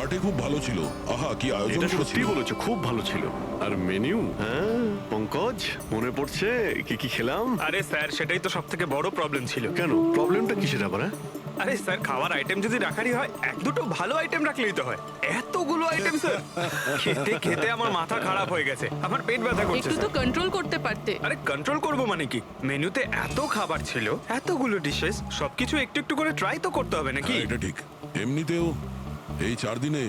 Party খুব ভালো ছিল। আহা, কি আয়োজন এটা সত্যি করেছিল। বলেছো, খুব ভালো ছিল। আর মেনু, হ্যাঁ পঙ্কজ, মনে পড়ছে কি কি খেলাম? আরে স্যার, সেটাই তো সব থেকে বড় প্রবলেম ছিল। কেন, প্রবলেমটা কিসের আবার? আরে স্যার, খাওয়ার আইটেম যদি রাখারই হয়, এক দুটো ভালো আইটেম রাখলেই তো হয়। এতগুলো আইটেম স্যার, খেতে খেতে আমার মাথা খারাপ হয়ে গেছে, আমার পেট ব্যথা করছে একটু তো স্যার। কন্ট্রোল করতে পারতে। আরে কন্ট্রোল করব মানে কি? মেনুতে এত খাবার ছিল, এতগুলো ডিশেস, সবকিছু একটু একটু করে ট্রাই তো করতে হবে নাকি? হ্যাঁ, এটা ঠিক। এমনিতেও এই 4 দিনে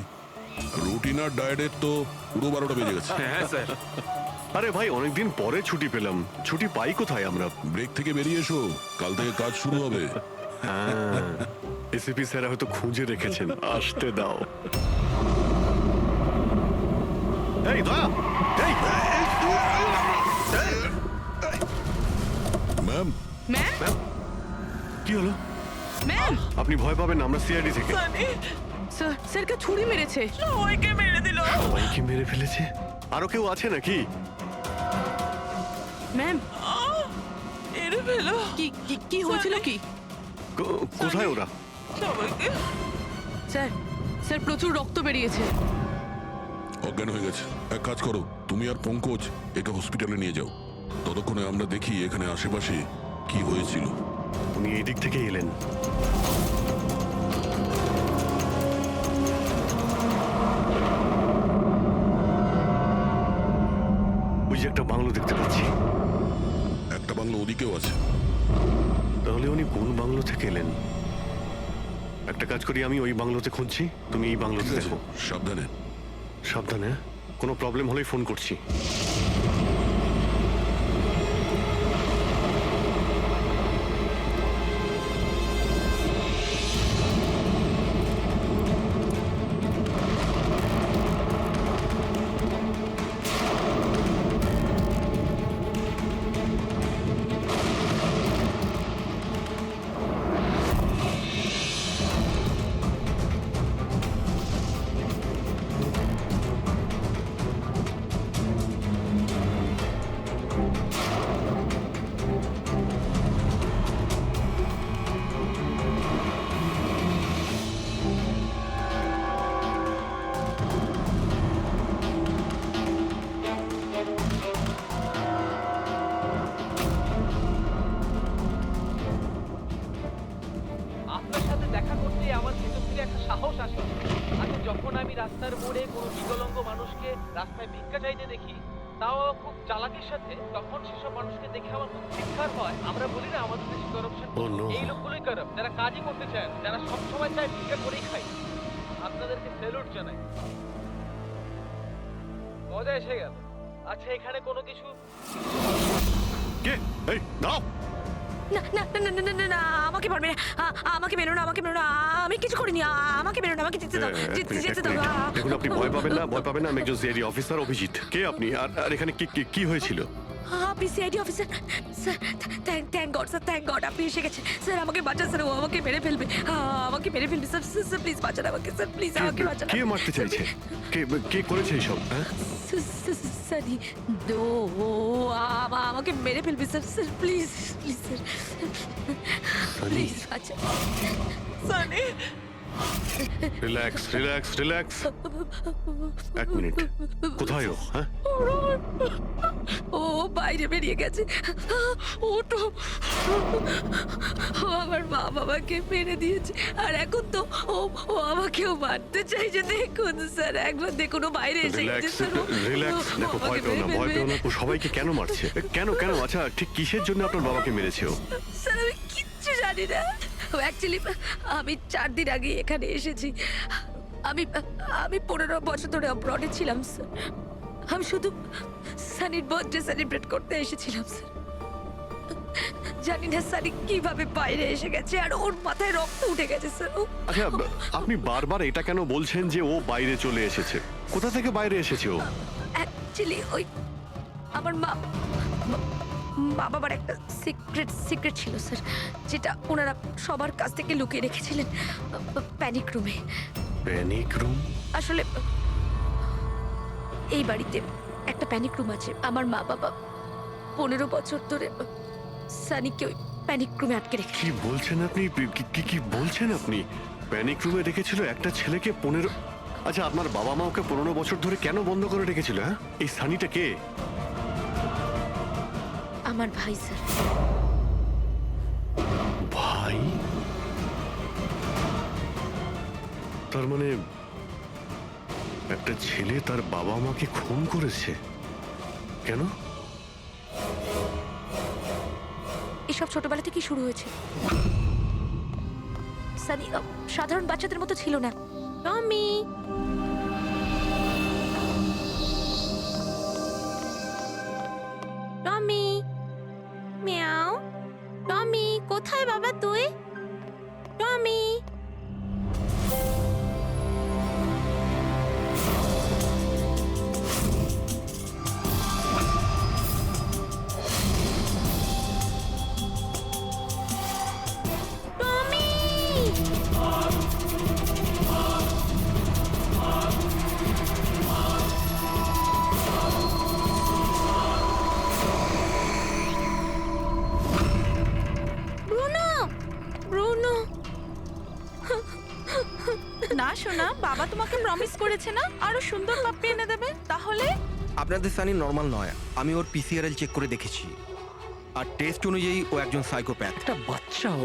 রুটিন আর ডায়েটের তো পুরো 12টা বেজে গেছে। হ্যাঁ স্যার। আরে ভাই, অনেকদিন পরে ছুটি পেলাম, ছুটি পাই কোথায় আমরা? ব্রেক থেকে বেরিয়ে এসো, কাল থেকে কাজ শুরু হবে। হ্যাঁ, এসিপি স্যার হয়তো খুঁজে রেখেছেন, আসতে দাও। এই দয়া, এই ম্যাম, ম্যাম, কি হলো? ম্যাম, আপনি ভয় পাবেন না, আমরা সিআইডি থেকে। স্যার, স্যারকে ছুরি মেরেছে। সবাইকে মেরে দিল। সবাইকে মেরে ফেলেছে? আরো কেউ আছে নাকি? ম্যাম, মেরে ফেলো কি কি কি হয়েছিল কি? কোথায় ওরা? সবাইকে। স্যার, স্যার প্রচুর রক্ত বেরিয়েছে। অজ্ঞান হয়ে গেছে। এক কাজ করো, তুমি আর পঙ্কজ একে হসপিটালে নিয়ে যাও। ততক্ষণে আমরা দেখি এখানে আশেপাশে কি হয়েছিল। উনি এই দিক থেকে এলেন। ওই যে একটা বাংলো দেখতে পাচ্ছি। একটা বাংলো ওদিকেও আছে। তাহলে উনি কোন বাংলো থেকে এলেন? একটা কাজ করি, আমি ওই বাংলোতে খুঁজছি, তুমি এই বাংলোতে ঠিক আছে, দেখো। সাবধানে। সাবধানে, কোনো প্রবলেম হলেই ফোন করছি। আপনার সাথে দেখা করতে আমার ভেতর থেকে একটা সাহস আসে। আগে যখন আমি রাস্তার মোড়ে কোনো বিকলাঙ্গ মানুষকে রাস্তায় ভিক্ষা চাইতে দেখি, তাও খুব চালাকির সাথে, তখন সেসব মানুষকে দেখে আমার খুব চিৎকার হয়। আমরা বলি না আমাদের দেশে করাপশন, Oh no! এই লোকগুলোই কারাপ্ট, যারা কাজই করতে চায় না, যারা সবসময় চায় ভিক্ষা করেই খায়। আপনাদেরকে স্যালুট জানাই, মজা এসে গেল। আচ্ছা, এখানে কোনো কিছু কে? এই দাও। না না না না না না না, আমাকে পারবে না, আমাকে মেরো না, আমাকে মেরো না, আমি কিছু করিনি, আমাকে মেরো না, আমাকে যেতে দাও, যেতে দাও। দেখুন, আপনি ভয় পাবেন না, ভয় পাবেন না। আমি একজন সিআইডি অফিসার, অভিজিৎ। কে আপনি? আর এখানে কি হয়েছিল? আপনি CID officer? Sir, thank god sir, thank god আপনি এসে গেছেন। স্যার আমাকে বাঁচান স্যার, ও আমাকে মেরে ফেলবে, আমাকে মেরে ফেলবে স্যার। স্যার প্লিজ বাঁচান আমাকে স্যার, প্লিজ আমাকে বাঁচান। কে মারতে চাইছে? কে করেছে এইসব? হ্যাঁ, সানি, দো আমাকে মেরে ফেলবে sir. Sir please, please sir, please বাঁচান। Sunny, relax relax relax. এক মিনিট, কোথায় ও? হ্যাঁ, ও বাইরে বেরিয়ে গেছে। ওটো, ও আমার মা বাবাকে মেরে দিয়েছে, আর এখন তো ও আমাকেও মারতে চাইছে। দেখুন স্যার, একবার দেখুন, ও বাইরে এসে গেছে রিল্যাক্স স্যার। রিল্যাক্স। দেখো, ভয় পেও না, ভয় পেও না। ও সবাইকে কেন মারছে? কেন? আচ্ছা, ঠিক কিসের জন্য আপনার বাবাকে মেরেছে ও? স্যার আমি কিচ্ছু জানি না। অ্যাকচুয়ালি আমি 4 দিন আগে এখানে এসেছি। আমি 15 বছর ধরে অব্রডে ছিলাম স্যার। আমি শুধু সানির বার্থডে সেলিব্রেট করতে এসেছিলাম স্যার। জানি না সানি কিভাবে বাইরে এসে গেছে, আর ওর মাথায় রক্ত উঠে গেছে স্যার। আচ্ছা, আপনি বারবার এটা কেন বলছেন যে ও বাইরে চলে এসেছে? কোথা থেকে বাইরে এসেছে ও? অ্যাকচুয়ালি ওই আমার মা বাবার একটা সিক্রেট ছিল স্যার, যেটা ওনারা সবার কাছ থেকে লুকিয়ে রেখেছিলেন প্যানিক রুমে। Panic room? আসলে এই বাড়িতে একটা প্যানিক রুম আছে। আমার মা বাবা 15 বছর ধরে সানিকে ওই প্যানিক রুমে আটকে রেখে। কি বলছেন আপনি? কি বলছেন আপনি? প্যানিক রুমে রেখেছিল একটা ছেলেকে 15? আচ্ছা, আপনার বাবা মা ওকে 15 বছর ধরে কেন বন্ধ করে রেখেছিল? হ্যাঁ, এই সানিটা কে? আমার ভাই স্যার। ভাই? তার মানে একটা ছেলে তার বাবা মাকে খুন করেছে? কেন? এসব ছোটবেলা থেকেই শুরু হয়েছে। সানি সাধারণ বাচ্চাদের মতো ছিল না। টমি, টমি, মিয়াও। টমি, কোথায় বাবা তুই? টমি। Bruno, Bruno. না শোনা, বাবা তোমাকে প্রমিস করেছে না আরো সুন্দর পাপ্পি এনে দেবে, তাহলে আপনাদের সানি নর্মাল নয়। আমি ওর পিসিআরএল চেক করে দেখেছি, আর টেস্ট অনুযায়ী ও একজন সাইকোপ্যাথ। একটা বাচ্চাও,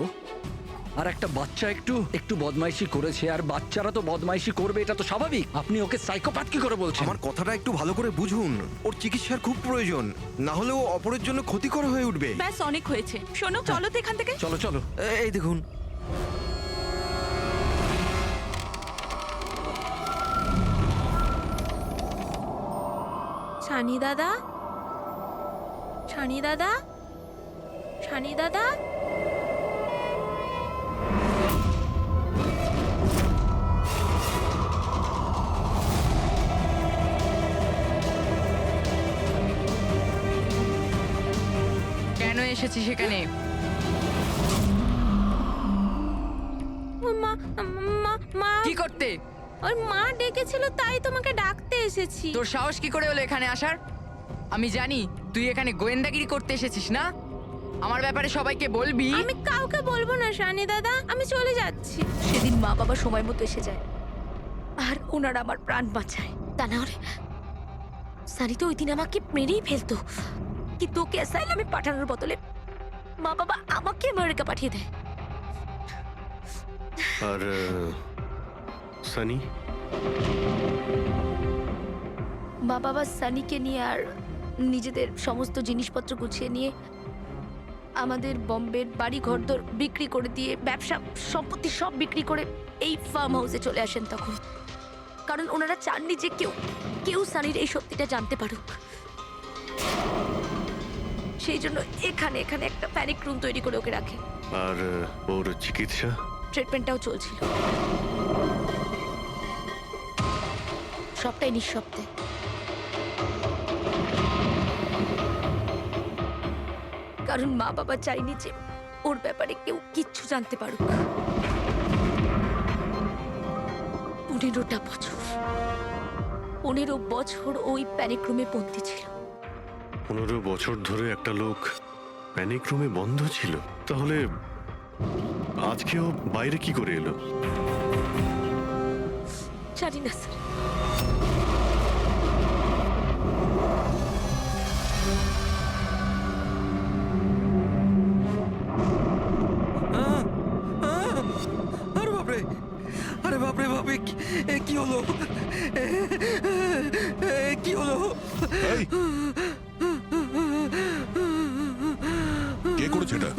আর একটা বাচ্চা একটু একটু বদমাইশি করেছে, আর বাচ্চারা তো বদমাইশি করবে, এটা তো স্বাভাবিক। আপনি ওকে সাইকোপ্যাথ কি করে বলছেন? আমার কথাটা একটু ভালো করে বুঝুন। ওর চিকিৎসার খুব প্রয়োজন, না হলে ও অপরের জন্য ক্ষতিকর হয়ে উঠবে। ব্যাস অনেক হয়েছে। শোনো, চলো তো এখান থেকে। চলো চলো। এই দেখুন, ছানি দাদা, ছানি দাদা, ছানি দাদা। কেন এসেছি সেখানে? মা, মা, মা, কি করতে? ওর মা ডেকেছিল, তাই তোমাকে ডাকতে এসেছি। তোর সাহস কি করে হলো এখানে আসার? আমি জানি তুই এখানে গোয়েন্দাগিরি করতে এসেছিস না। আমার ব্যাপারে সবাইকে বলবি। আমি কাউকে বলবো না শানি দাদা, আমি চলে যাচ্ছি। সেদিন মা বাবা সময় মতো এসে যায়, আর ওনারা আমার প্রাণ বাঁচায়। তা না হলে সানি তো ওই দিন আমাকে মেরেই ফেলতো, কিন্তু ওকে অ্যাসাইলামে পাঠানোর বদলে মা বাবা আমাকে আমেরিকা পাঠিয়ে দেয়। আর সানি? মা বাবা সানিকে নিয়ে আর নিজেদের সমস্ত জিনিসপত্র গুছিয়ে নিয়ে আমাদের বম্বের বাড়ি ঘরদোর বিক্রি করে দিয়ে, ব্যবসা সম্পত্তি সব বিক্রি করে এই ফার্ম হাউসে চলে আসেন তখন। কারণ ওনারা চাননি যে কেউ সানির এই সত্যিটা জানতে পারুক। সেই জন্য এখানে একটা প্যানিক রুম তৈরি করে ওকে রাখে। আর ওর চিকিৎসা? ট্রিটমেন্টটাও চলছিল, সবটাই নিঃশব্দে। কারণ মা বাবা চাইনি যে ওর ব্যাপারে কেউ কিচ্ছু জানতে পারুক। 15 বছর ওই প্যানিক রুমে বন্দী ছিল। 15 বছর ধরে একটা লোক প্যানিক রুমে বন্ধ ছিল, তাহলে আজকেও বাইরে কি করে এলো? জানি না স্যার। আরে বাপরে, আরে বাপরে বাপরে, কি হলো? কি হলো? এই, কে করেছে এটা?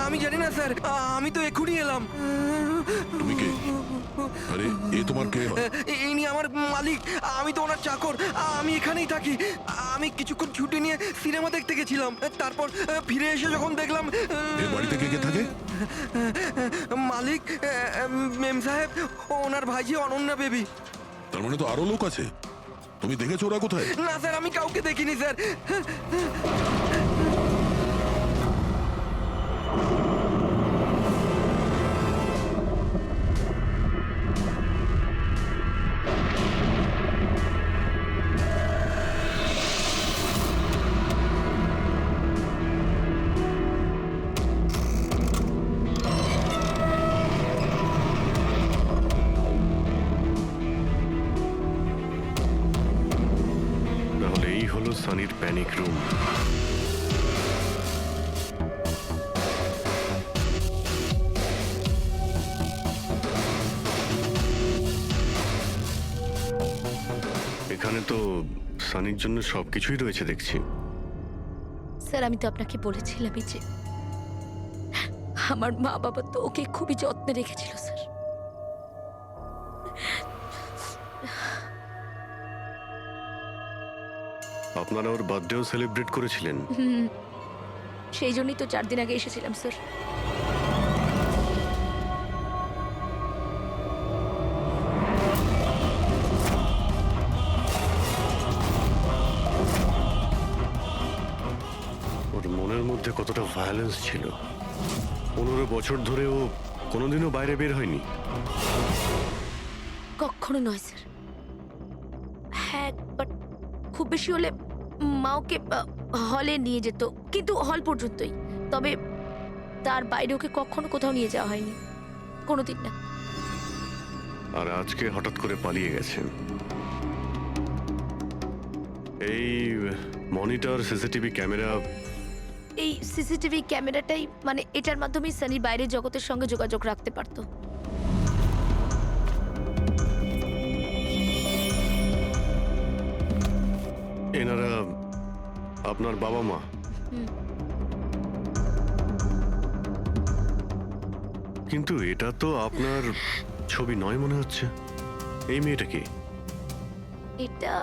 আমি জানি না স্যার, আমি তো এক্ষুনি এলাম। তুমি কে? আরে এ তোমার কে হয়? ইনি আমার মালিক, আমি তো ওনার চাকর। আমি এখানেই থাকি। আমি কিছুক্ষণ ছুটি নিয়ে সিনেমা দেখতে গেছিলাম, তারপর ফিরে এসে যখন দেখলাম এ বাড়িতে কে কে থাকে? মালিক, মেম সাহেব, ওনার ভাইজি অনন্যা বেবি। তার মানে তো আরো লোক আছে। তুমি দেখেছো ওরা কোথায়? না স্যার, আমি কাউকে দেখিনি স্যার। সানির panic room. এখানে তো সানির জন্য সবকিছুই রয়েছে দেখছি। স্যার আমি তো আপনাকে বলেছিলামই যে আমার মা বাবা তো ওকে খুবই যত্নে রেখেছিল স্যার। আপনারা ওর বার্থডেও সেলিব্রেট করেছিলেন। সেই জন্যই তো 4 দিন আগে এসেছিলাম স্যার। ওর মনের মধ্যে কতটা ভায়োলেন্স ছিল। 15 বছর ধরে ও কোনোদিনও বাইরে বের হয়নি। কখনো নয় স্যার। হ্যাঁ বাট খুব বেশি হলে মা ওকে হলে নিয়ে যেত, কিন্তু হল পর্যন্তই। তবে তার বাইরে ওকে কখনো কোথাও নিয়ে যাওয়া হয়নি, কোনোদিন না। আর আজকে হঠাৎ করে পালিয়ে গেছেন। এই মনিটর, সিসিটিভি ক্যামেরা, এই সিসিটিভি ক্যামেরাটাই মানে এটার মাধ্যমেই সানি বাইরের জগতের সঙ্গে যোগাযোগ রাখতে পারতো। এনারা আপনার বাবা মা? কিন্তু এটা তো আপনার ছবি নয় মনে হচ্ছে। এই মেয়েটা কি? এটা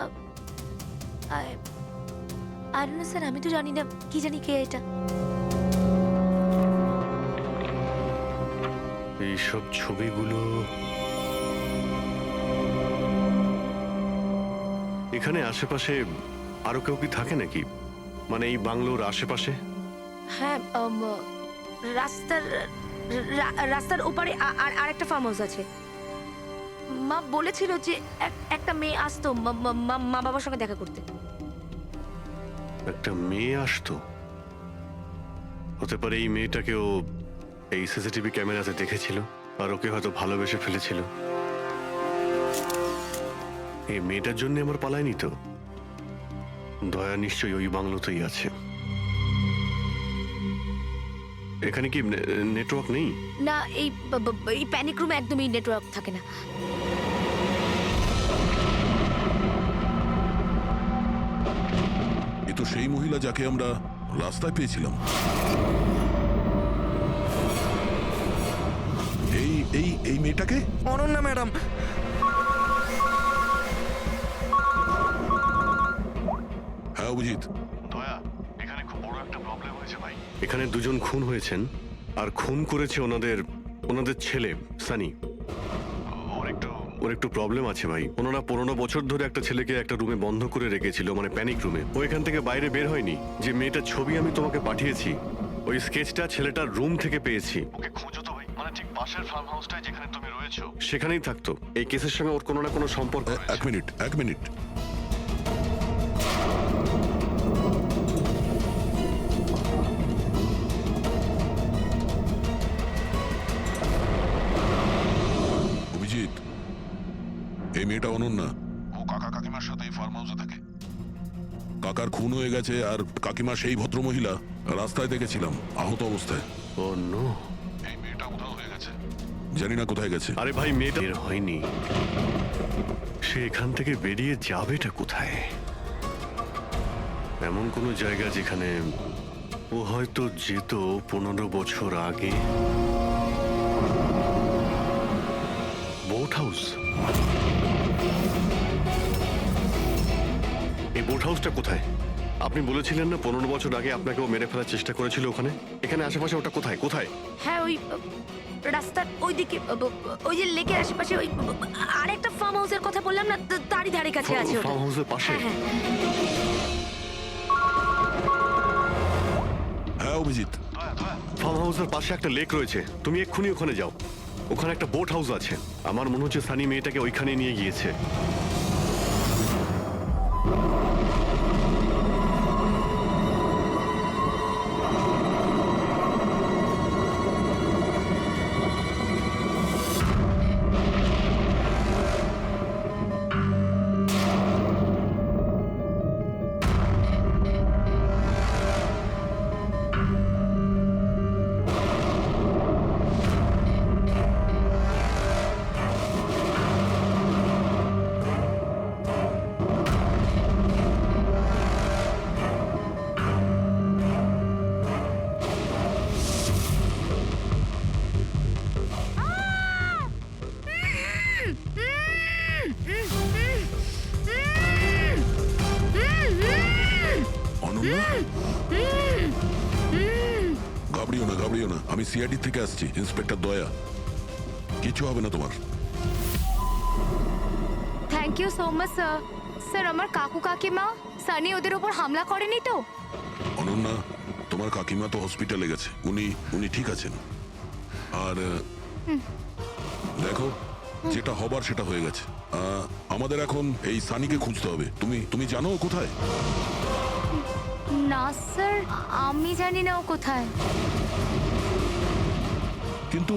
আর না স্যার, আমি তো জানি না, কি জানি কে এটা। এইসব ছবিগুলো এখানে আশেপাশে আরো কেউ কি থাকে নাকি? মানে এই বাংলোর আশেপাশে? হ্যাঁ রাস্তার ওপারে আর একটা ফার্ম হাউস আছে। মা বলেছিল যে একটা মেয়ে আসতো মা বাবার সঙ্গে দেখা করতে। একটা মেয়ে আসতো? হতে পারে এই মেয়েটাকেও এই সিসিটিভি ক্যামেরাতে দেখেছিল আর ওকে হয়তো ভালোবেসে ফেলেছিল। এই মেয়েটার জন্য আমার পালায়নি তো। দয়া নিশ্চয়ই ওই বাংলোতেই আছে। এখানে কি নেটওয়ার্ক নেই? না, এই প্যানিক রুমে একদমই নেটওয়ার্ক থাকে না। এ তো সেই মহিলা যাকে আমরা রাস্তায় পেয়েছিলাম। এই এই এই মেয়েটাকে? অনন্যা ম্যাডাম। হ্যাঁ অভিজিৎ। দয়া, এখানে খুব বড় একটা প্রবলেম হয়েছে ভাই। এখানে দুজন খুন হয়েছেন আর খুন করেছে ওনাদের ছেলে সানি। ওর একটু প্রবলেম আছে ভাই। ওনারা 15 বছর ধরে একটা ছেলেকে একটা রুমে বন্ধ করে রেখেছিল, মানে প্যানিক রুমে। ও এখান থেকে বাইরে বের হয়নি। যে মেয়েটার ছবি আমি তোমাকে পাঠিয়েছি, ওই স্কেচটা ছেলেটার রুম থেকে পেয়েছি। ওকে খোঁজো তো ভাই, মানে ঠিক পাশের ফার্ম হাউসটায় যেখানে তুমি রয়েছো সেখানেই থাকতো। এই কেসের সঙ্গে ওর কোনো না কোনো সম্পর্ক রয়েছে। এক মিনিট। অভিজিৎ, এই মেয়েটা অনন্যা। ও কাকা কাকিমার সাথে এই ফার্ম হাউসে থাকে। কাকার খুন হয়ে গেছে আর কাকিমা সেই ভদ্রমহিলা রাস্তায় দেখেছিলাম আহত অবস্থায়। ও নো, এই মেয়েটা উধাও হয়ে গেছে, জানি না কোথায় গেছে। আরে ভাই, মেয়েটা বের হয়নি। সে এখান থেকে বেরিয়ে যাবেটা কোথায়? এমন কোনো জায়গা যেখানে ও হয়তো যেত 15 বছর আগে। Boat house. এই বোট হাউসটা কোথায়? আপনি বলেছিলেন না 15 বছর আগে আপনাকে ও মেরে ফেলার চেষ্টা করেছিল ওখানে। এখানে আশেপাশে ওটা কোথায়? হ্যাঁ ওই রাস্তার ওইদিকে, ওই যে লেকের আশেপাশে, ওই আরেকটা ফার্ম হাউসের কথা বললাম না, তারই ধারে কাছে আছে ওটা। ফার্ম হাউসের পাশে? হ্যাঁ। হ্যাঁ অভিজিৎ। ফার্ম হাউসের পাশে একটা লেক রয়েছে, তুমি এক্ষুনি ওখানে যাও। ওখানে একটা বোট হাউস আছে। আমার মনে হচ্ছে সানি মেয়েটাকে ওইখানে নিয়ে গিয়েছে। আমি সিআইডি থেকে আসছি, ইন্সপেক্টর দয়া। কিছু হবে না তোমার। Thank you so much sir. Sir আমার কাকু কাকিমা সানি ওদের উপর হামলা করেনি তো? অনন্যা, তোমার কাকিমা তো হসপিটালে গেছে, উনি ঠিক আছেন। আর দেখো, যেটা হবার সেটা হয়ে গেছে। আমাদের এখন এই সানিকে খুঁজতে হবে। তুমি জানো ও কোথায়? না স্যার, আমি জানি না ও কোথায়। কিন্তু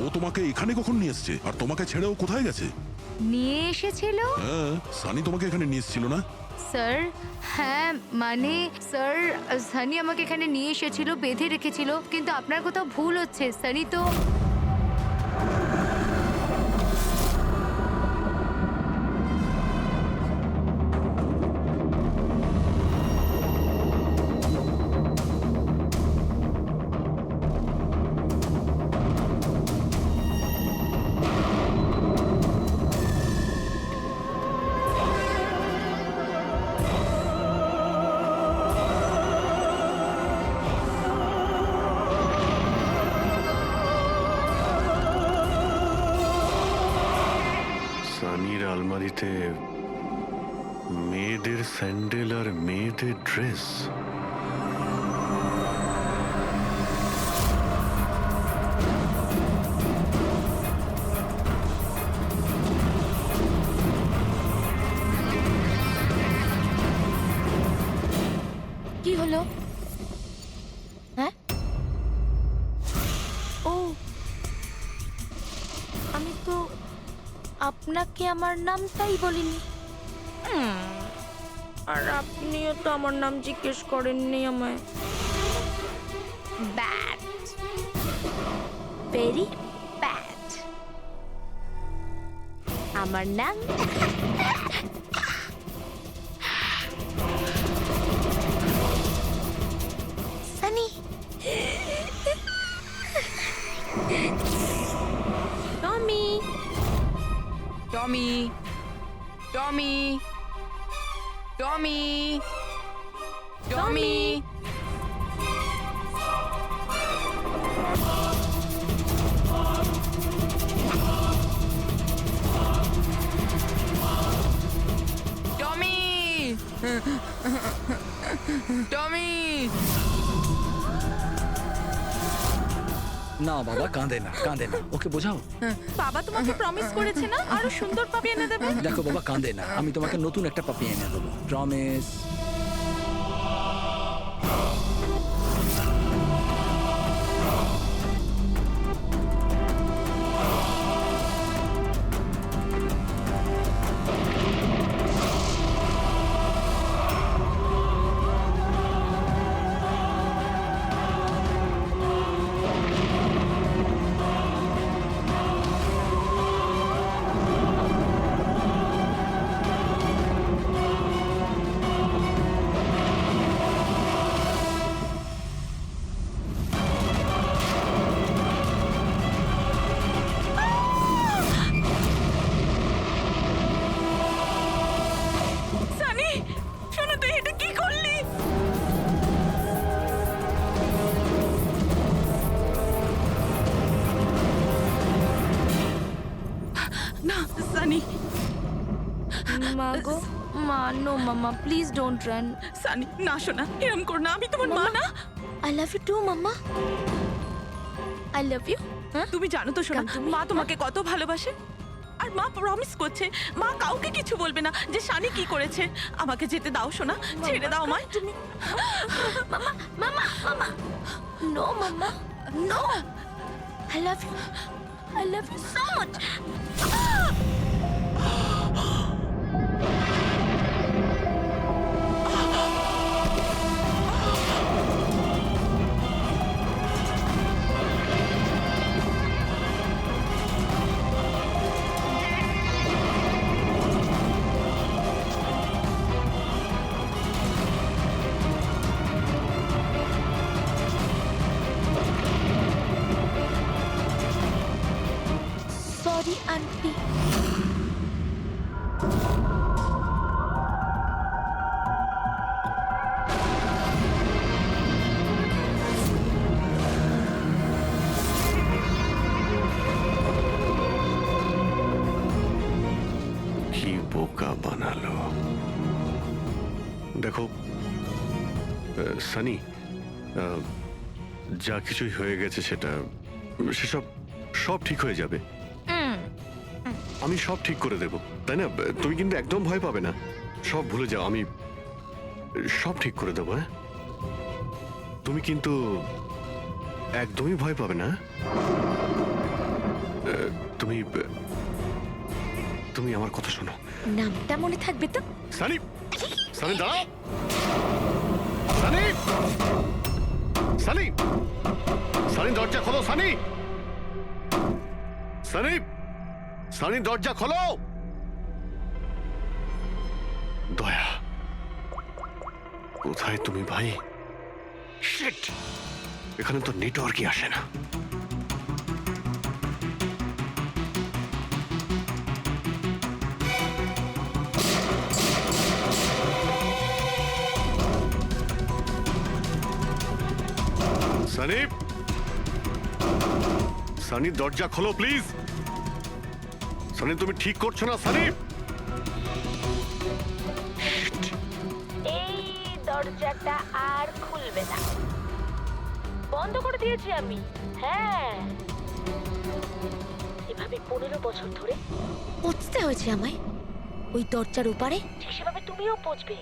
ও তোমাকে এখানে কখন নিয়ে এসছে? আর তোমাকে ছেড়ে ও কোথায় গেছে? নিয়ে এসেছিল? হ্যাঁ, সানি তোমাকে এখানে নিয়ে এসেছিল না? স্যার হ্যাঁ, মানে স্যার সানি আমাকে এখানে নিয়ে এসেছিল, বেঁধে রেখেছিল। কিন্তু আপনার কোথাও ভুল হচ্ছে, সানি তো সানির আলমারিতে মেয়েদের স্যান্ডেল আর মেয়েদের ড্রেস। কি হলো? হ্যাঁ, ও আমি তো আপনাকে আমার নামটাই বলিনি। আর আপনিও তো আমার নাম জিজ্ঞেস করেননি আমায়। Bad, very bad. আমার নাম সানি। টমি, টমি, টমি, টমি, টমি। টমি, টমি। না বাবা, কাঁদে না, কাঁদে না, ওকে বোঝাও। বাবা তোমাকে প্রমিস করেছে না আরো সুন্দর পাপি এনে দেবে? দেখো বাবা, কাঁদে না, আমি তোমাকে নতুন একটা পাপি এনে দেবো, প্রমিস। সানি, শোনো, তুই এটা কি করলি? না সানি, মা গো, মা, নো মামা, প্লিজ ডোন্ট রান। সানি না, শোনা, এরম কর না, আমি তোমার মা না। আই লাভ ইউ টু মামা, আই লাভ ইউ। তুমি জানো তো শোনা, মা তোমাকে কত ভালোবাসে। আর মা প্রমিস করছে মা কাউকে কিছু বলবে না যে সানি কি করেছে। আমাকে যেতে দাও শোনা, ছেড়ে দাও আমায়। তুমি মামা, মামা, মামা, নো মামা, no, I love you so much. Sorry, auntie. বানালো। দেখো সানি, যা কিছুই হয়ে গেছে সেসব সব ঠিক হয়ে যাবে। আমি সব ঠিক করে দেব, তাই না? তুমি কিন্তু একদম ভয় পাবে না, সব ভুলে যাও, আমি সব ঠিক করে দেবো। হ্যাঁ, তুমি কিন্তু একদমই ভয় পাবে না। তুমি তুমি আমার কথা শোনো। নামটা মনে থাকবে তো? সানি, সানি দাঁড়াও। সানি, সানি, সানি দরজা খোলো। সানি, সানি, সানি দরজা খোলো। দয়া, কোথায় তুমি ভাই? শিট, এখানে তো নেটওয়ার্কই আসে না। সানি, সানি দরজা খোলো প্লিজ। সানি, তুমি ঠিক করছো না সানি। এই দরজাটা আর খুলবে না, বন্ধ করে দিয়েছি আমি। হ্যাঁ, এভাবে 15 বছর ধরে পৌঁছতে হয়েছে আমায় ওই দরজার ওপারে, ঠিক সেভাবে তুমিও পৌঁছবে।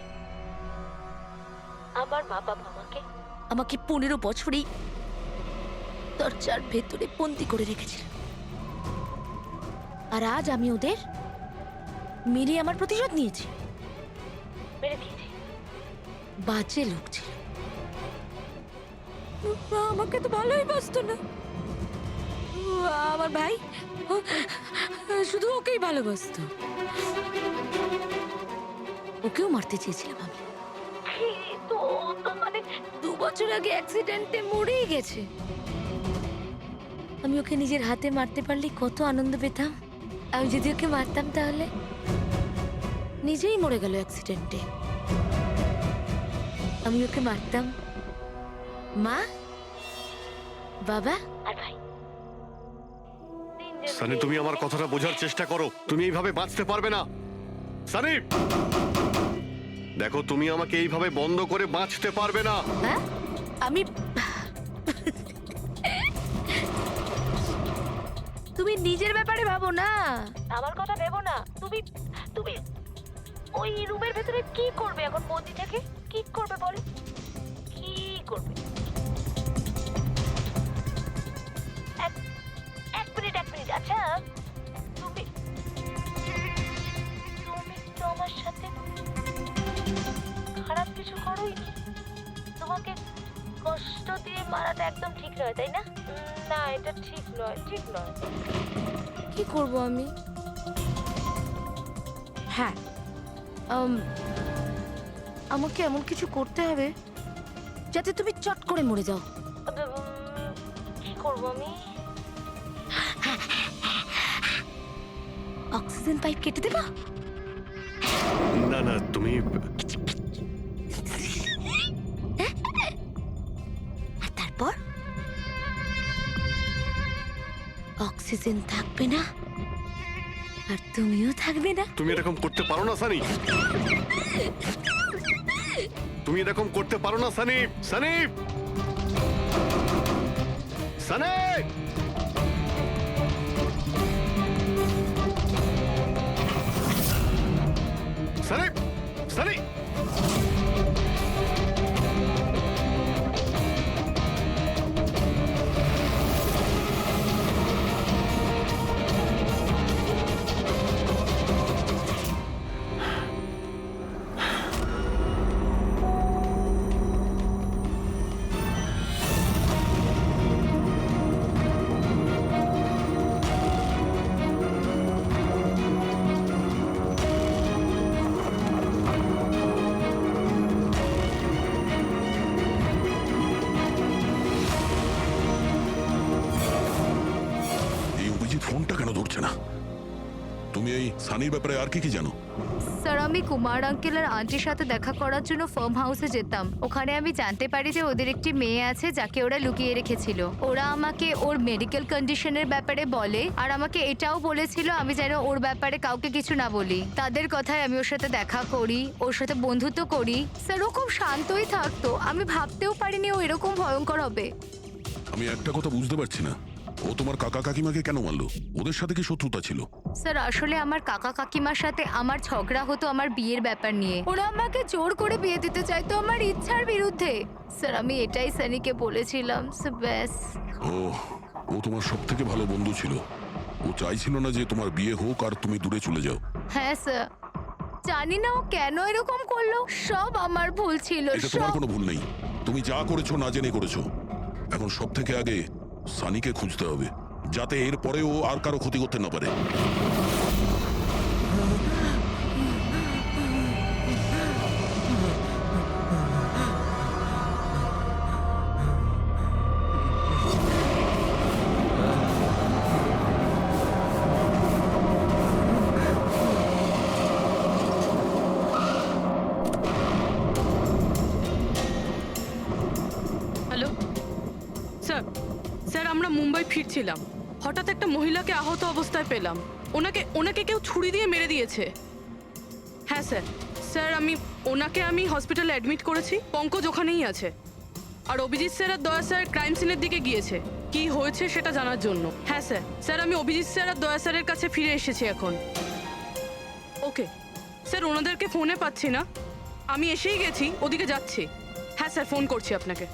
আমার মা বাবা আমাকে 15 বছরই দরজার ভেতরে বন্দি করে রেখেছিল, আর আজ আমি ওদের মেরে আমার প্রতিশোধ নিয়েছি। মেরে দিয়েছি, বাজে লোক ছিল, আমাকে তো ভালোই বাসতো না। আমার ভাই শুধু ওকেই ভালোবাসতো, ওকেও মারতে চেয়েছিলাম আমি, কিন্তু ও তো মানে 2 বছর আগে অ্যাক্সিডেন্টে মরেই গেছে। আমি ওকে নিজের হাতে মারতে পারলে কত আনন্দ পেতাম। আমি যদি ওকে মারতাম তাহলে নিজেই মরে গেল অ্যাক্সিডেন্টে। আমি ওকে মারতাম, মা, বাবা আর ভাই। সানি, তুমি আমার কথাটা বোঝার চেষ্টা করো। তুমি এইভাবে বাঁচতে পারবে না সানি। দেখো, তুমি আমাকে এইভাবে বন্ধ করে বাঁচতে পারবে না। হ্যাঁ, আমি তুমি নিজের ব্যাপারে ভাবো না, আমার কথা ভেবো না। তুমি তুমি ওই রুমের ভেতরে কি করবে এখন? বন্দি থেকে কি করবে বলো? কি করবে? এক মিনিট। আচ্ছা, তুমি তো আমার সাথে খারাপ কিছু করোইনি। তোমাকে কষ্ট দিয়ে মারাটা একদম ঠিক নয়, তাই না? না, এটা ঠিক নয়। কি করব আমি? হ্যাঁ, আমাকে এমন কিছু করতে হবে যাতে তুমি চট করে মরে যাও। কি করব আমি? অক্সিজেন পাইপ কেটে দেবা? না না, তুমি আর তারপর অক্সিজেন থাকবে না, আর তুমিও থাকবে না। তুমি এরকম করতে পারো না সানি। তুমি এরকম করতে পারো না সানি। সানি, সানি, সানি, সানি। এই অভিজিৎ ফোনটা কেন ধরছে না? তুমি এই সানির ব্যাপারে আর কি কি জানো? স্যার আমি কুমার আঙ্কেল আর আন্টির সাথে দেখা করার জন্য ফার্ম হাউসে যেতাম। ওখানে আমি জানতে পারি যে ওদের একটি মেয়ে আছে যাকে ওরা লুকিয়ে রেখেছিল। ওরা আমাকে ওর মেডিকেল কন্ডিশনের ব্যাপারে বলে আর আমাকে এটাও বলেছিল আমি যেন ওর ব্যাপারে কাউকে কিছু না বলি। তাদের কথায় আমি ওর সাথে দেখা করি, ওর সাথে বন্ধুত্ব করি। স্যার ও খুব শান্তই থাকতো, আমি ভাবতেও পারিনি ও এরকম ভয়ঙ্কর হবে। আমি একটা কথা বুঝতে পারছি না, ও তোমার কাকা কাকিমাকে কেন মারলো? ওদের সাথে কি শত্রুতা ছিল? স্যার আসলে আমার কাকা কাকিমার সাথে আমার ঝগড়া হতো আমার বিয়ের ব্যাপার নিয়ে। ওরা আমাকে জোর করে বিয়ে দিতে চাইতো আমার ইচ্ছার বিরুদ্ধে। স্যার আমি এটাই সানিকে বলেছিলাম। স্যার ব্যাস। ও তোমার সব থেকে ভালো বন্ধু ছিল। ও চাইছিল না যে তোমার বিয়ে হোক আর তুমি দূরে চলে যাও। হ্যাঁ স্যার, জানি না ও কেন এরকম করলো। সব আমার ভুল ছিল। এটা তোমার কোনো ভুল নেই, তুমি যা করেছো না জেনে করেছো। এখন সব থেকে আগে সানিকে খুঁজতে হবে, যাতে এর পরে ও আর কারো ক্ষতি করতে না পারে। হ্যালো স্যার, স্যার আমরা মুম্বাই ফিরছিলাম, হঠাৎ একটা মহিলাকে আহত অবস্থায় পেলাম। ওনাকে ওনাকে কেউ ছুরি দিয়ে মেরে দিয়েছে। হ্যাঁ স্যার, স্যার ওনাকে হসপিটালে অ্যাডমিট করেছি। পঙ্কজ ওখানেই আছে। আর অভিজিৎ স্যার আর দয়া স্যার ক্রাইম সিনের দিকে গিয়েছে কি হয়েছে সেটা জানার জন্য। হ্যাঁ স্যার, স্যার আমি অভিজিৎ স্যার আর দয়া স্যারের কাছে ফিরে এসেছি এখন। ওকে স্যার, ওনাদেরকে ফোনে পাচ্ছি না, আমি এসেই গেছি, ওদিকে যাচ্ছি। হ্যাঁ স্যার, ফোন করছি আপনাকে।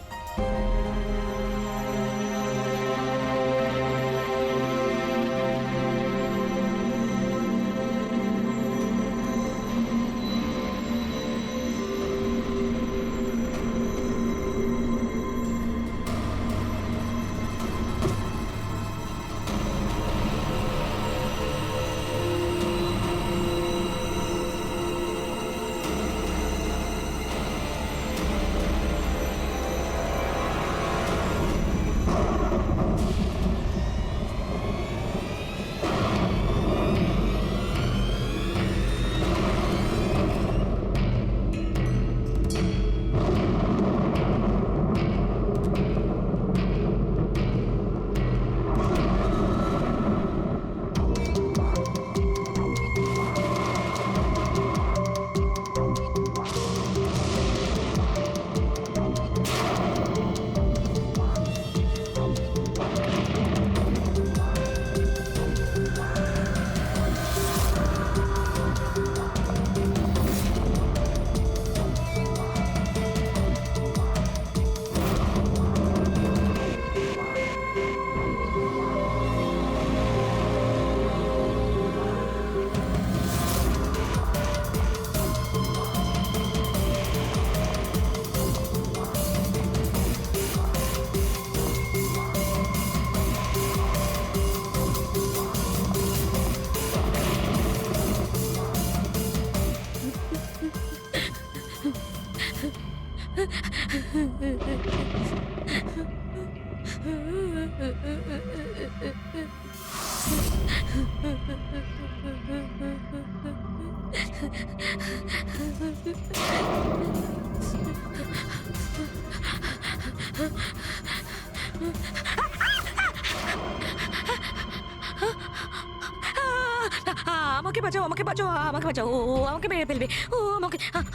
আমাকে বাঁচাও, আমাকে বাঁচাও, আমাকে বাঁচাও। ও আমাকে মেরে ফেলবে, ও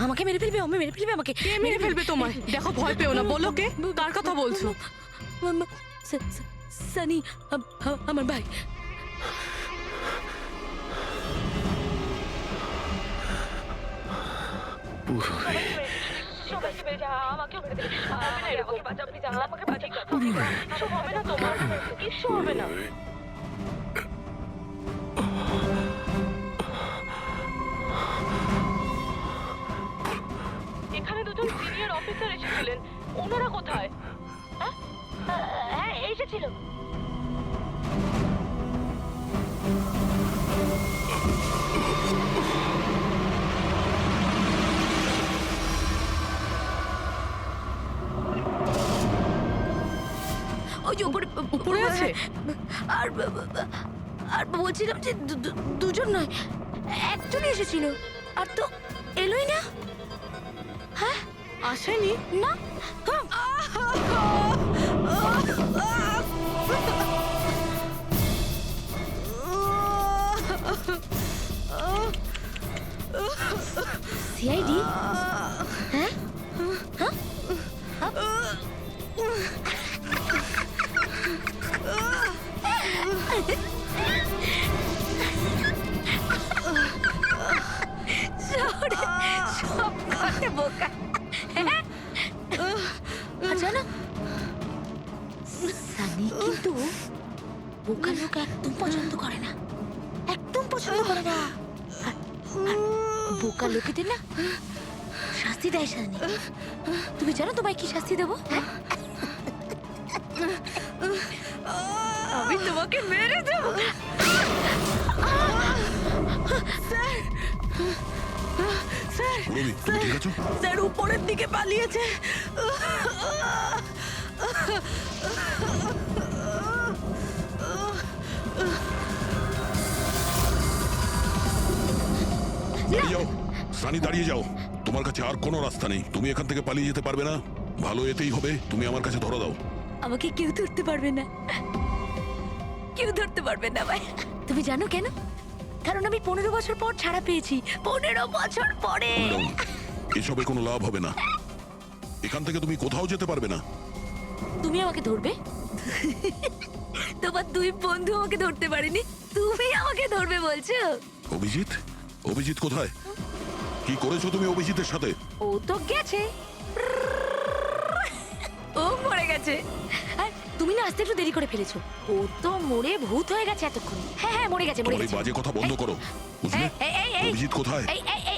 আমাকে মেরে ফেলবে, মেরে ফেলবে আমাকে। কে মেরে ফেলবে তোমায়? দেখো, ভয় পেও না, বলো কে, কার কথা বলছো? সানি, আমার ভাই। এখানে দুজন সিনিয়র অফিসার এসেছিলেন, ওনারা কোথায়? হ্যাঁ এসেছিল। ওই যে উপরে উপরে আছে? আর আর বলছিলাম যে দুজন নয়, একজনই এসেছিল, আর তো এলোই না। হ্যাঁ, আসেনি? না। সিআইডি? হ্যাঁ? হ্যাঁ? সব কথা বোকা। হ্যাঁ? আর জানো, সানি কিন্তু বোকা লোক একদম পছন্দ করে না, একদম পছন্দ করে না। আর বোকা লোকেদের না শাস্তি দেয় সানি। তুমি জানো তোমায় কি শাস্তি দেবো? হ্যাঁ? আমি তোমাকে মেরে দেবো। পুরবি, তুমি ঠিক আছো? স্যার উপরের দিকে পালিয়েছে। দাঁড়িয়ে যাও সানি, দাঁড়িয়ে যাও। তোমার কাছে আর কোনো রাস্তা নেই, তুমি এখান থেকে পালিয়ে যেতে পারবে না। ভালো এতেই হবে, তুমি আমার কাছে ধরা দাও। আমাকে কেউ ধরতে পারবে না, কেউ ধরতে পারবে না ভাই। তুমি জানো কেন? কারণ আমি 15 বছর পর ছাড়া পেয়েছি। 15 বছর পরে। Cool down. এসবে কোনো লাভ হবে না, এখান থেকে তুমি কোথাও যেতে পারবে না। তুমি আমাকে ধরবে? তোমার দুই বন্ধু আমাকে ধরতে পারেনি, তুমি আমাকে ধরবে বলছো? অভিজিৎ, অভিজিৎ কোথায়? কি করেছো তুমি অভিজিতের সাথে? ও তো গেছে, ও মরে গেছে। আর তুমি না আসতে একটু দেরি করে ফেলেছো। ও তো মরে ভূত হয়ে গেছে এতক্ষণ। হ্যাঁ হ্যাঁ, মরে গেছে, মরে তোমার এই গেছে। বাজে কথা বন্ধ করো, বুঝলে? অভিজিৎ কোথায়?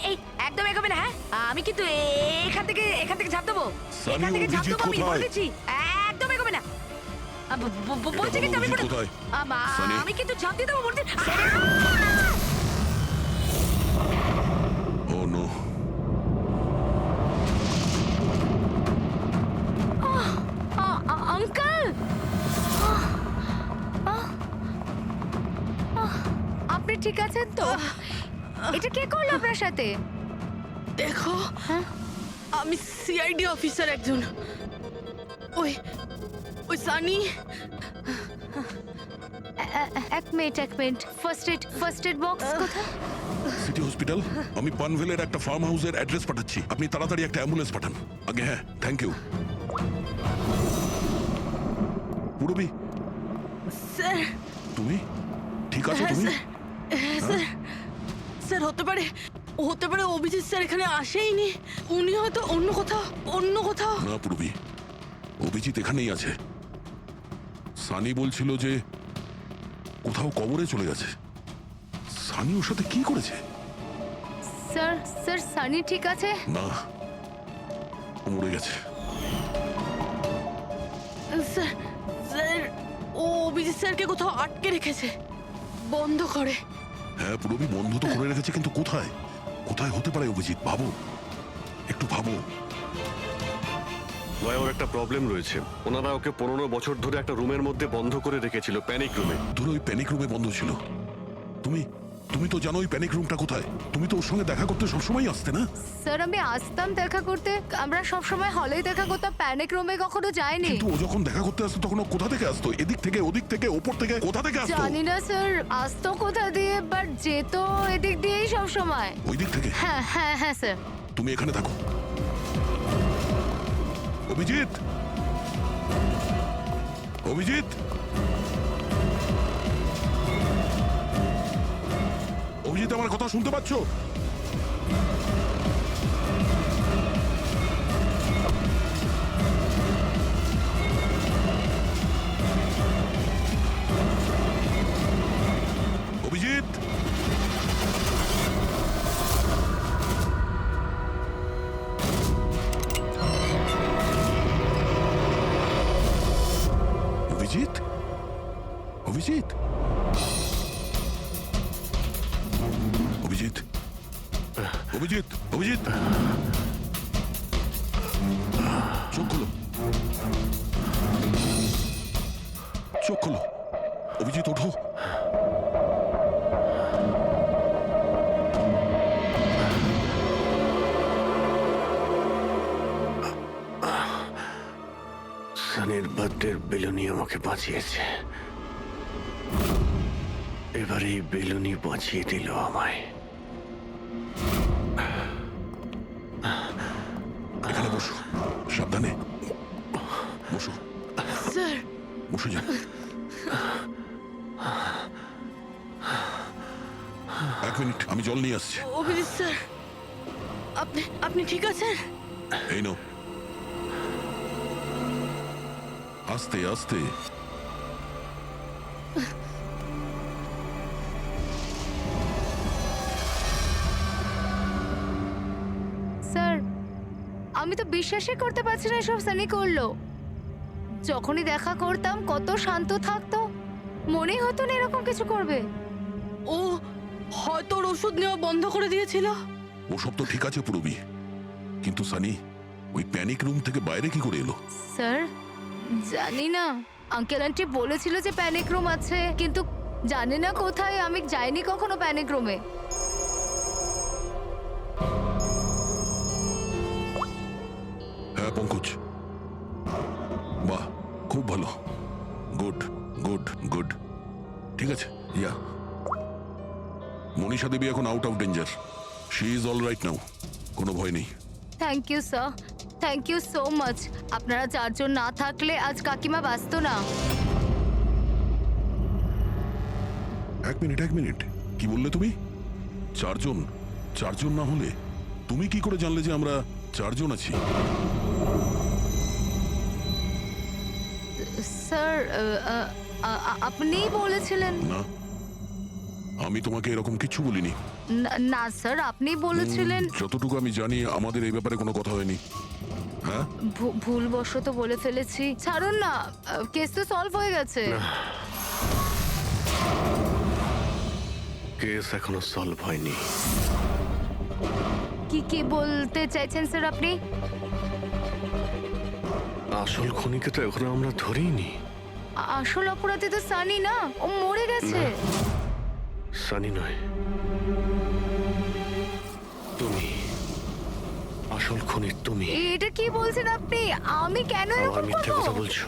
এই একদম এগোবে না। হ্যাঁ, আমি কিন্তু এখান থেকে ঝাঁপ দেবো, সানি, এখান থেকে ঝাঁপ অভিজিৎ দেবো, আমি কোথায়? বলে দিচ্ছি। একদম এগোবে না। বলছি কিন্তু আমি অভিজিৎ কোথায়? সানি। আমি কিন্তু ঝাঁপ দিয়ে দেবো বলছি। ও নো। আঙ্কেল, আপনি ঠিক আছেন তো? এটা কে করলো আপনার সাথে? দেখো, হ্যাঁ? আমি সিআইডি অফিসার একজন। ওই ওই সানি। এক মিনিট, ফার্স্ট এড বক্স কোথায়? City hospital. আমি পানভেলের একটা ফার্ম হাউসের অ্যাড্রেস পাঠাচ্ছি, আপনি তাড়াতাড়ি একটা অ্যাম্বুলেন্স পাঠান আগে। হ্যাঁ, থ্যাংক ইউ। Purabi, sir. তুমি ঠিক আছো? তুমি স্যার হতে পারে অভিজিৎ স্যার এখানে আসেইনি, উনি হয়তো অন্য কোথাও। না পুরবি, অভিজিৎ এখানেই আছে। সানি বলছিল যে কোথাও কবরে চলে গেছে। সানি ওর সাথে কি করেছে? স্যার সানি ঠিক আছে? না, ও মরে গেছে। স্যার ও অভিজিৎ স্যারকে কোথাও আটকে রেখেছে, বন্ধ করে। হ্যাঁ পুরবি, বন্ধ তো করে রেখেছে, কিন্তু কোথায়? কোথায় হতে পারে অভিজিৎ? ভাবো, একটু ভাবো। ভাই ওর একটা প্রবলেম রয়েছে, ওনারা ওকে 15 বছর ধরে একটা রুমের মধ্যে বন্ধ করে রেখেছিল, প্যানিক রুমে। ধরো ওই প্যানিক রুমে বন্ধ ছিল। তুমি তো জানো ওই প্যানিক রুমটা কোথায়। তুমি তো ওর সঙ্গে দেখা করতে সবসময় আসতে না? স্যার আমি আসতাম দেখা করতে, আমরা সব সময় হলেই দেখা করতাম, প্যানিক রুমে কখনো যাইনি। কিন্তু ও যখন দেখা করতে আসতো তখন ও কোথা থেকে আসতো? এদিক থেকে, ওদিক থেকে, ওপর থেকে, কোথা থেকে আসতো? জানি না স্যার, আসতো কোথা দিয়ে, বাট যেত এদিক দিয়েই সব সময়। ওই দিক থেকে? হ্যাঁ স্যার। তুমি এখানে থাকো। অভিজিৎ, অভিজিৎ, অভিজিৎ, আমার কথা শুনতে পাচ্ছো? অভিজিৎ, অভিজিৎ, অভিজিৎ, অভিজিৎ, অভিজিৎ, অভিজিৎ, চোখ খোলো, চোখ খোলো। অভিজিৎ ওঠো। সানির বার্থডের বেলুনি আমাকে বাঁচিয়েছে, এবার এই বেলুনি বাঁচিয়ে দিল আমায়। এখানে বসো, সাবধানে বসো, স্যার বসে যাও। এক মিনিট, আমি জল নিয়ে আসছি। অভিজিৎ স্যার, আপনি আপনি ঠিক আছেন? এই নাও, আস্তে আস্তে। স্যার, আমি তো বিশ্বাসই করতে পারছি না এসব সানি করলো। যখনই দেখা করতাম কত শান্ত থাকতো, মনেই হতো না এরকম কিছু করবে। ও হয়তো ওর ওষুধ নেওয়া বন্ধ করে দিয়েছিল। ওসব তো ঠিক আছে পুরবি, কিন্তু সানি ওই প্যানিক রুম থেকে বাইরে কি করে এলো? স্যার, জানি না। আঙ্কেল আন্টি বলেছিল যে প্যানিক রুম আছে, কিন্তু জানি না কোথায়। আমি যাইনি কখনো প্যানিক রুমে। হ্যাঁ পঙ্কজ, বাহ, খুব ভালো, গুড গুড গুড। ঠিক আছে, ইয়া। মনীষা দেবী এখন out of danger, she is all right now, কোনো ভয় নেই। Thank you sir, thank you so much. আপনারা চারজন না থাকলে আজ কাকিমা বাঁচতো না। এক মিনিট, কি বললে তুমি? চারজন? চারজন না হলে তুমি কি করে জানলে যে আমরা চারজন আছি? স্যার, আপনিই বলেছিলেন। না, আমি তোমাকে এরকম কিছু বলিনি। না স্যার, আপনি বলেছিলেন। যতটুকু আমি জানি আমাদের এই ব্যাপারে কোনো কথা হয়নি। হ্যাঁ, ভুলবশত বলে ফেলেছি, ছাড়ুন না, কেস তো সলভ হয়ে গেছে। কেস এখনো সলভ হয়নি। কি বলতে চাইছেন স্যার আপনি? আসল খুনিকে তো এখনো আমরা ধরিনি। আসল অপরাধী তো সানি না, ও মরে গেছে। সানি নয়, তুমি আসল খুনি। তুমি এটা কি বলছেন আপনি? আমি কেন আবার এরকম মিথ্যে কথা করব? বলছো।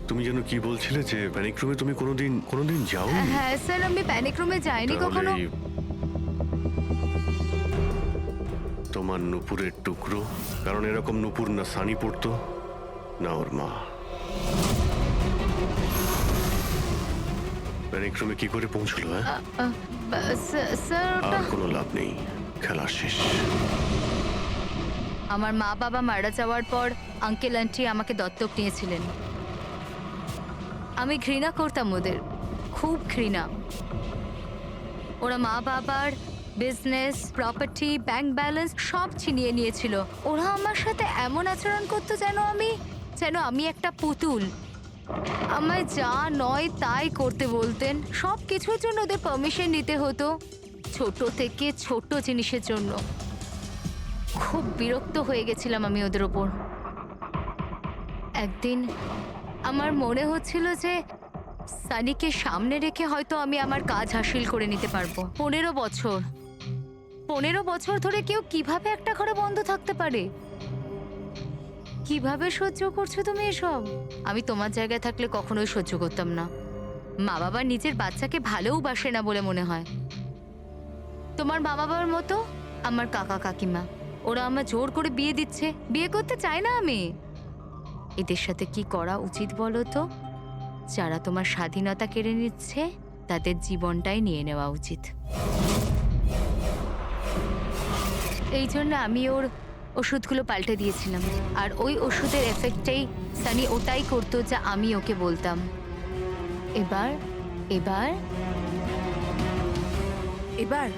তুমি যেন কি বলছিলে যে প্যানিক রুমে তুমি কোনোদিন যাওনি। হ্যাঁ স্যার, আমি প্যানিক রুমে যাইনি কখনো। তাহলে তোমার নুপুরের টুকরো, কারণ এরকম নুপুর না সানি পড়তো না ওর মা। প্যানিক রুমে কি করে পৌঁছলো? হ্যাঁ, স্যার, আর কোনো লাভ নেই, খেলা শেষ। আমার মা বাবা মারা যাওয়ার পর আঙ্কেল আন্টি আমাকে দত্তক নিয়েছিলেন। আমি ঘৃণা করতাম ওদের, খুব ঘৃণা। ওরা মা বাবার বিজনেস, প্রপার্টি, ব্যাংক ব্যালেন্স সব ছিনিয়ে নিয়েছিল। ওরা আমার সাথে এমন আচরণ করতো যেন আমি একটা পুতুল। আমায় যা নয় তাই করতে বলতেন। সব কিছুর জন্য ওদের পারমিশন নিতে হতো, ছোট থেকে ছোট জিনিসের জন্য। খুব বিরক্ত হয়ে গেছিলাম আমি ওদের ওপর। একদিন আমার মনে হচ্ছিল যে সানিকে সামনে রেখে হয়তো আমি আমার কাজ হাসিল করে নিতে পারবো। 15 বছর ধরে কেউ কিভাবে একটা ঘরে বন্ধ থাকতে পারে? কিভাবে সহ্য করছো তুমি এসব? আমি তোমার জায়গায় থাকলে কখনোই সহ্য করতাম না। মা বাবা নিজের বাচ্চাকে ভালোবাসে না বলে মনে হয়। তোমার মা বাবার মতো আমার কাকা কাকিমা, ওরা আমার জোর করে বিয়ে দিচ্ছে। বিয়ে করতে চাই না আমি। এদের সাথে কি করা উচিত বলো তো? যারা তোমার স্বাধীনতা কেড়ে নিচ্ছে তাদের জীবনটাই নিয়ে নেওয়া উচিত। এই জন্য আমি ওর ওষুধগুলো পাল্টে দিয়েছিলাম। আর ওই ওষুধের এফেক্টেই সানি ওটাই করতো যা আমি ওকে বলতাম। এবার এবার এবার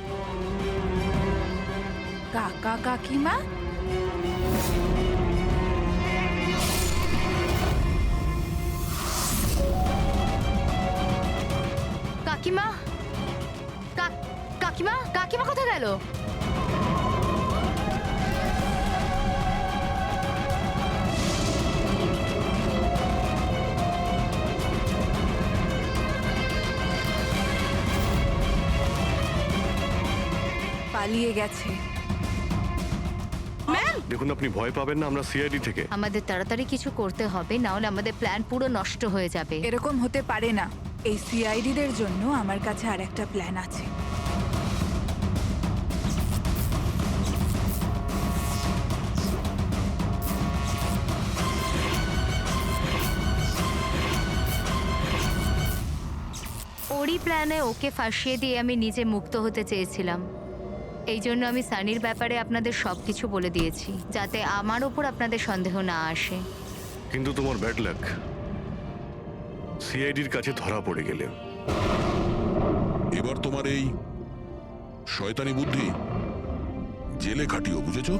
কাকা কাকিমা কাকিমা, কাকিমা, কাকিমা কোথায় গেল? পালিয়ে গেছে। ম্যাম দেখুন, আপনি ভয় পাবেন না, আমরা সিআইডি থেকে। আমাদের তাড়াতাড়ি কিছু করতে হবে, না হলে আমাদের প্ল্যান পুরো নষ্ট হয়ে যাবে। এরকম হতে পারে না। এই সিআইডিদের জন্য আমার কাছে আর একটা প্ল্যান আছে। ওরই প্ল্যানে ওকে ফাঁসিয়ে দিয়ে আমি নিজে মুক্ত হতে চেয়েছিলাম। এই জন্য আমি সানির ব্যাপারে আপনাদের সবকিছু বলে দিয়েছি, যাতে আমার ওপর আপনাদের সন্দেহ না আসে। কিন্তু তোমার ব্যাড লাক, সিআইডির কাছে ধরা পড়ে গেলে। এবার তোমার এই শয়তানি বুদ্ধি জেলে খাটিও, বুঝেছো?